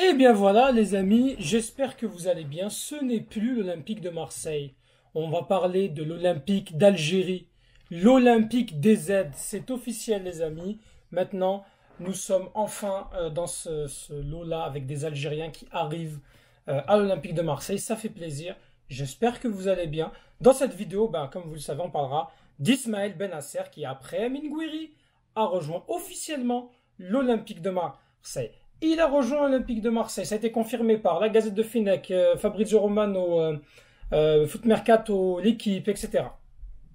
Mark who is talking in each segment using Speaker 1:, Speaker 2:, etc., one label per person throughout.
Speaker 1: Eh bien voilà les amis, j'espère que vous allez bien. Ce n'est plus l'Olympique de Marseille. On va parler de l'Olympique d'Algérie. L'Olympique des Z, c'est officiel les amis. Maintenant, nous sommes enfin dans ce lot-là avec des Algériens qui arrivent à l'Olympique de Marseille. Ça fait plaisir. J'espère que vous allez bien. Dans cette vidéo, comme vous le savez, on parlera d'Ismaël Benasser qui, après Amin Gouiri, a rejoint officiellement l'Olympique de Marseille. Il a rejoint l'Olympique de Marseille. Ça a été confirmé par la Gazette de Finec, Fabrizio Romano, Foot Mercato, l'équipe, etc.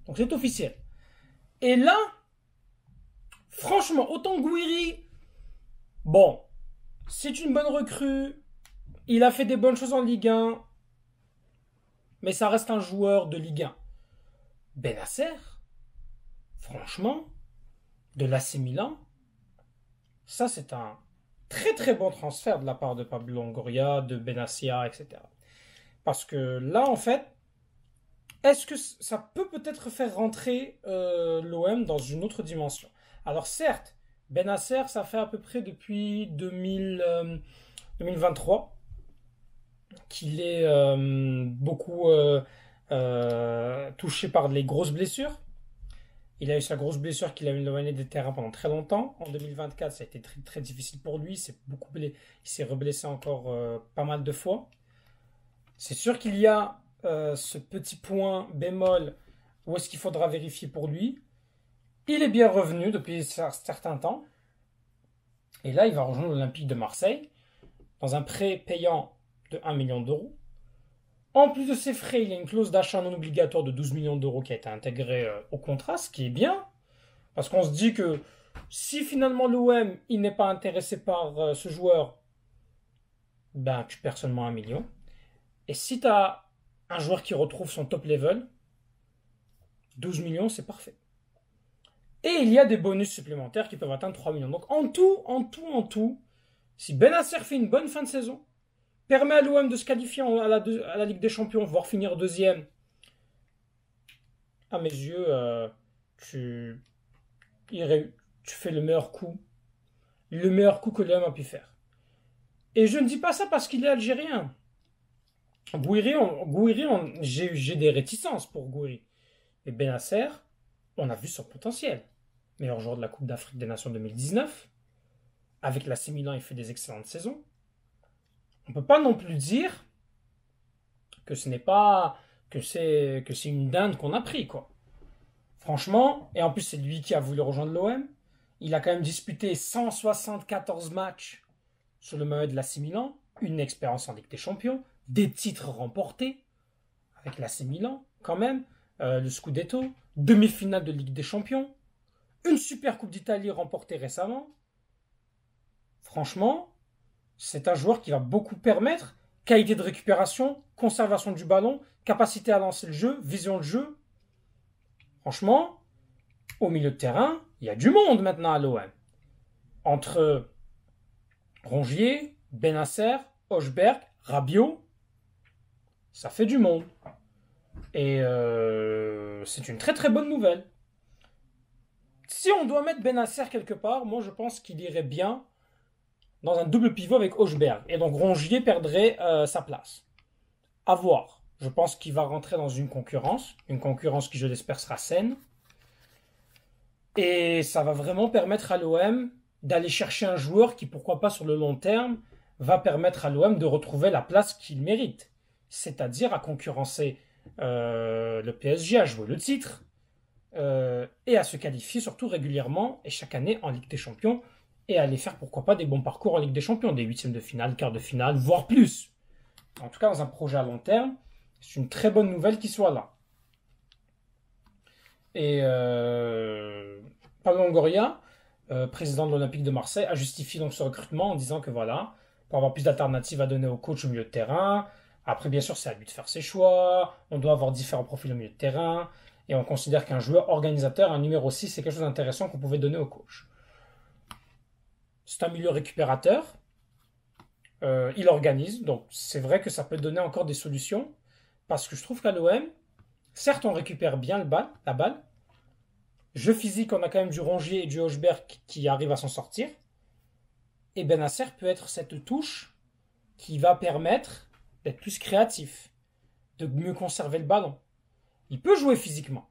Speaker 1: Donc c'est officiel. Et là, franchement, autant Gouiri, bon, c'est une bonne recrue. Il a fait des bonnes choses en Ligue 1. Mais ça reste un joueur de Ligue 1. Benasser, franchement, de l'AC Milan, ça c'est un très très bon transfert de la part de Pablo Longoria, de Benassia, etc. Parce que là, en fait, est-ce que ça peut peut-être faire rentrer l'OM dans une autre dimension? Alors certes, Benasser, ça fait à peu près depuis 2023 qu'il est beaucoup touché par les grosses blessures. Il a eu sa grosse blessure qu'il a éloigné des terrains pendant très longtemps. En 2024, ça a été très, très difficile pour lui. Il s'est reblessé encore pas mal de fois. C'est sûr qu'il y a ce petit point bémol où est-ce qu'il faudra vérifier pour lui. Il est bien revenu depuis un certain temps. Et là, il va rejoindre l'Olympique de Marseille dans un prêt payant de 1 million d'euros. En plus de ces frais, il y a une clause d'achat non obligatoire de 12 millions d'euros qui a été intégrée au contrat, ce qui est bien. Parce qu'on se dit que si finalement l'OM il n'est pas intéressé par ce joueur, tu perds seulement 1 million. Et si tu as un joueur qui retrouve son top level, 12 millions, c'est parfait. Et il y a des bonus supplémentaires qui peuvent atteindre 3 millions. Donc en tout, si Benasser fait une bonne fin de saison, permet à l'OM de se qualifier à la Ligue des Champions, voire finir deuxième, à mes yeux, tu fais le meilleur coup que l'OM a pu faire. Et je ne dis pas ça parce qu'il est algérien. Gouiri, j'ai des réticences pour Gouiri. Et Benasser, on a vu son potentiel. Meilleur joueur de la Coupe d'Afrique des Nations 2019. Avec l'AC Milan, il fait des excellentes saisons. On ne peut pas non plus dire que ce n'est pas que c'est une dinde qu'on a pris, quoi. Franchement, et en plus c'est lui qui a voulu rejoindre l'OM. Il a quand même disputé 174 matchs sur le maillot de l'AC Milan, une expérience en Ligue des Champions, des titres remportés avec l'AC Milan, quand même, le Scudetto, demi-finale de Ligue des Champions, une super Coupe d'Italie remportée récemment. Franchement, c'est un joueur qui va beaucoup permettre. Qualité de récupération, conservation du ballon, capacité à lancer le jeu, vision de jeu. Franchement, au milieu de terrain, il y a du monde maintenant à l'OM. Entre Rongier, Benasser, Hochberg, Rabiot, ça fait du monde. Et c'est une très très bonne nouvelle. Si on doit mettre Benasser quelque part, moi je pense qu'il irait bien dans un double pivot avec Hochberg. Et donc Rongier perdrait sa place. À voir. Je pense qu'il va rentrer dans une concurrence qui je l'espère sera saine. Et ça va vraiment permettre à l'OM d'aller chercher un joueur qui, pourquoi pas sur le long terme, va permettre à l'OM de retrouver la place qu'il mérite. C'est-à-dire à concurrencer le PSG, à jouer le titre, et à se qualifier surtout régulièrement et chaque année en Ligue des Champions, et aller faire pourquoi pas des bons parcours en Ligue des Champions, des huitièmes de finale, quarts de finale, voire plus. En tout cas, dans un projet à long terme, c'est une très bonne nouvelle qu'il soit là. Et Pablo Longoria, président de l'Olympique de Marseille, a justifié donc ce recrutement en disant que voilà, pour avoir plus d'alternatives à donner au coach au milieu de terrain. Après, bien sûr, c'est à lui de faire ses choix. On doit avoir différents profils au milieu de terrain. Et on considère qu'un joueur organisateur, un numéro 6, c'est quelque chose d'intéressant qu'on pouvait donner au coach. C'est un milieu récupérateur. Il organise. Donc, c'est vrai que ça peut donner encore des solutions. Parce que je trouve qu'à l'OM, certes, on récupère bien la balle. Jeu physique, on a quand même du Rongier et du Hochberg qui arrivent à s'en sortir. Et Benasser peut être cette touche qui va permettre d'être plus créatif, de mieux conserver le ballon. Il peut jouer physiquement.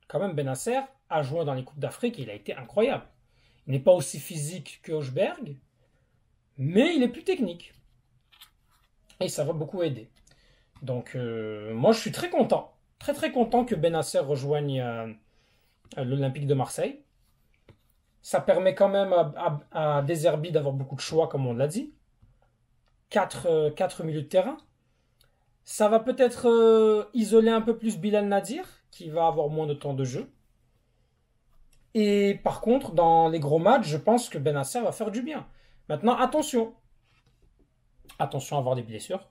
Speaker 1: Quand même, Benasser a joué dans les Coupes d'Afrique et il a été incroyable. Il n'est pas aussi physique que Hochberg, mais il est plus technique. Et ça va beaucoup aider. Donc, moi, je suis très content. Très, très content que Benasser rejoigne l'Olympique de Marseille. Ça permet quand même à De Zerbi d'avoir beaucoup de choix, comme on l'a dit. 4 milieux de terrain. Ça va peut-être isoler un peu plus Bilal Nadir, qui va avoir moins de temps de jeu. Et par contre, dans les gros matchs, je pense que Benasser va faire du bien. Maintenant, attention. Attention à avoir des blessures.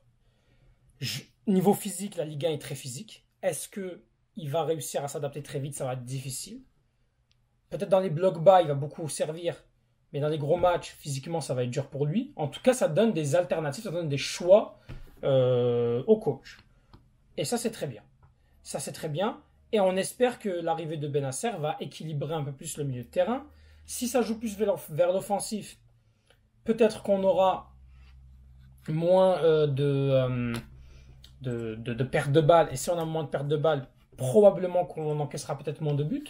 Speaker 1: Niveau physique, la Ligue 1 est très physique. Est-ce qu'il va réussir à s'adapter très vite? Ça va être difficile. Peut-être dans les blocs bas, il va beaucoup servir. Mais dans les gros matchs, physiquement, ça va être dur pour lui. En tout cas, ça donne des alternatives, ça donne des choix au coach. Et ça, c'est très bien. Ça, c'est très bien. Et on espère que l'arrivée de Benasser va équilibrer un peu plus le milieu de terrain. Si ça joue plus vers l'offensif, peut-être qu'on aura moins de pertes de balles. Et si on a moins de pertes de balles, probablement qu'on encaissera peut-être moins de buts.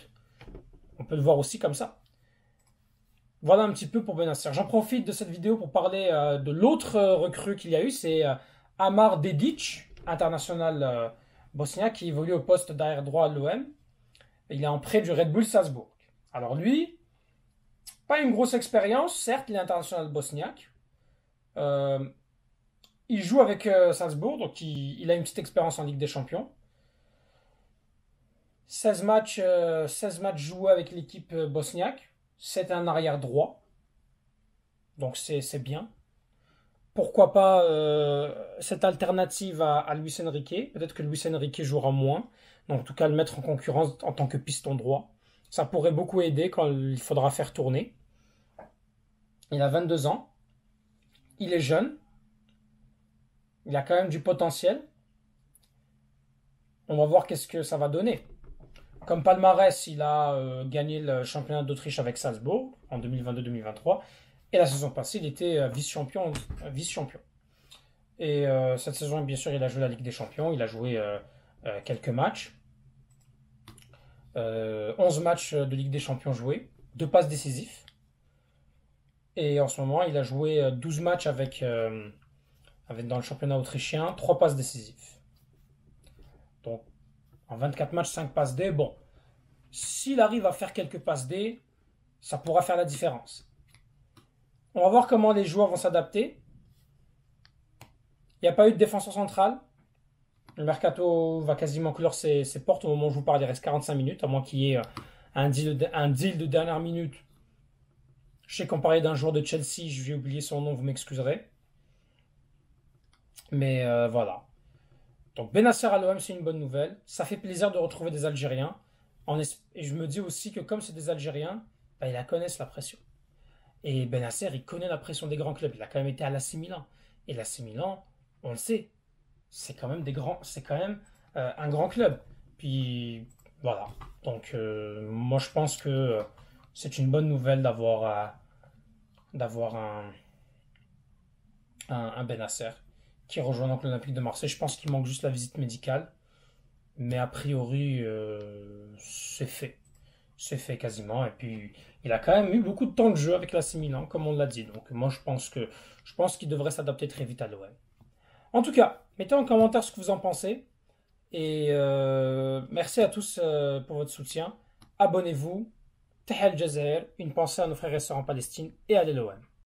Speaker 1: On peut le voir aussi comme ça. Voilà un petit peu pour Benasser. J'en profite de cette vidéo pour parler de l'autre recrue qu'il y a eu. C'est Amar Dedic, international bosnien, qui évolue au poste d'arrière droit à l'OM. Il est en prêt du Red Bull Salzbourg. Alors lui, pas une grosse expérience. Certes, il est international bosniaque. Il joue avec Salzbourg, donc il a une petite expérience en Ligue des Champions. 16 matchs joués avec l'équipe bosniaque. C'est un arrière droit. Donc c'est bien. Pourquoi pas cette alternative à Luis Enrique. Peut-être que Luis Enrique jouera moins. Donc en tout cas, le mettre en concurrence en tant que piston droit. Ça pourrait beaucoup aider quand il faudra faire tourner. Il a 22 ans. Il est jeune. Il a quand même du potentiel. On va voir qu'est-ce que ça va donner. Comme palmarès, il a gagné le championnat d'Autriche avec Salzbourg en 2022-2023. Et la saison passée, il était vice-champion. Et cette saison, bien sûr, il a joué la Ligue des Champions. Il a joué quelques matchs. 11 matchs de Ligue des Champions joués. 2 passes décisives. Et en ce moment, il a joué 12 matchs dans le championnat autrichien. 3 passes décisives. Donc, en 24 matchs, 5 passes D. Bon, s'il arrive à faire quelques passes D, ça pourra faire la différence. On va voir comment les joueurs vont s'adapter. Il n'y a pas eu de défenseur central. Le mercato va quasiment clore ses portes au moment où je vous parle. Il reste 45 minutes, à moins qu'il y ait un deal de dernière minute. Je sais qu'on parlait d'un joueur de Chelsea, je vais oublier son nom, vous m'excuserez. Mais voilà. Donc Benasser à l'OM, c'est une bonne nouvelle. Ça fait plaisir de retrouver des Algériens. Et je me dis aussi que comme c'est des Algériens, bah, ils la connaissent la pression. Et Benasser, il connaît la pression des grands clubs. Il a quand même été à l'AC Milan. Et l'AC Milan, on le sait, c'est quand même un grand club. Puis voilà. Donc moi je pense que c'est une bonne nouvelle d'avoir un Benasser qui rejoint donc l'Olympique de Marseille. Je pense qu'il manque juste la visite médicale. Mais a priori, c'est fait. C'est fait quasiment. Et puis, il a quand même eu beaucoup de temps de jeu avec l'AC Milan, comme on l'a dit. Donc, moi, je pense qu'il devrait s'adapter très vite à l'OM. En tout cas, mettez en commentaire ce que vous en pensez. Et merci à tous pour votre soutien. Abonnez-vous. Tahal Jazair. Une pensée à nos frères et sœurs en Palestine et à l'OM.